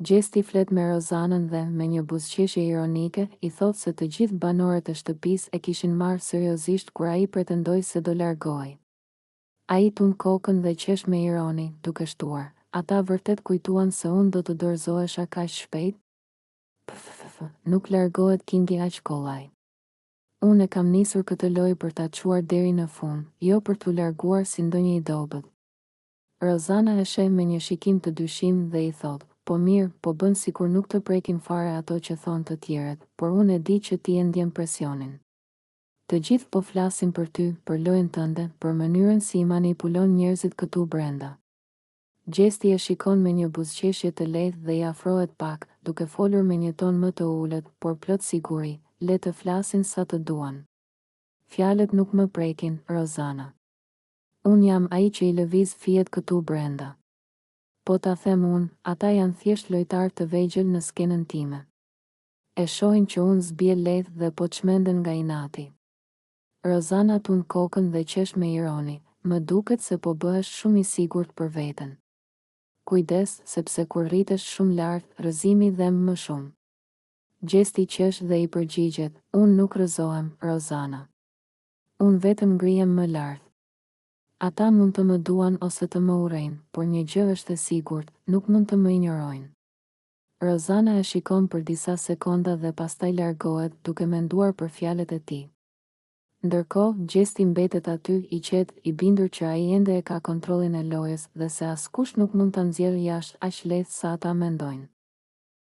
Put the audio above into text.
Gjesti flet me Rozanën dhe, me një buzëqeshje ironike, i thot se të gjithë banorët e shtëpisë e kishin marrë seriozisht kur ai pretendoi se do largohej. Ai tund kokën dhe qesh me ironi, duke shtuar: "Ata vërtet kujtuan se unë do të dorëzohesha kaq shpejt? Nuk largohet Kingi aq kollaj. Unë e kam nisur këtë lojë për ta çuar deri në fund, jo për t'u larguar si ndonjë i dobët." Rozana e sheh me një shikim të dyshim dhe i thot: "Po mirë, po bën sikur nuk të prekin fare ato që thon të tjerët, por unë e di që ti e ndjen presionin. Të gjithë po flasin për ty, për lojën tënde, për mënyrën si i manipulon njerëzit këtu brenda." Gjesti e shikon me një buzëqeshje të lehtë dhe i afrohet pak, duke folur me një ton më të ulët, por plot siguri: "Le të flasin sa të duan. Fjalët nuk më prekin, Rozana. Unë jam ai që i lëviz fijet këtu brenda. Po ta them unë, ata janë thjesht lojtar të vegjël në skenën time. E shohin që unë zbie lehtë dhe po çmenden nga inati." Rozana tund kokën dhe qesh me ironi: "Më duket se po bëhesh shumë i sigurt për veten. Kujdes, sepse kur rritesh shumë lart, rrëzimi dhem më shumë." Gjesti qesh dhe i përgjigjet: "Unë nuk rrëzohem, Rozana. Unë vetëm ngrihem më lart. Ata mund të më duan ose të më urrejnë, por një gjë është e sigurt, nuk mund të më injorojnë." Rozana e shikon për disa sekonda dhe pastaj largohet, duke menduar për fjalët e tij. Ndërkohë, Gjesti mbetet aty, i qetë, i bindur që ai ende e ka kontrollin e lojës dhe se askush nuk mund ta nxjerrë jashtë aq lehtë sa ata mendojnë.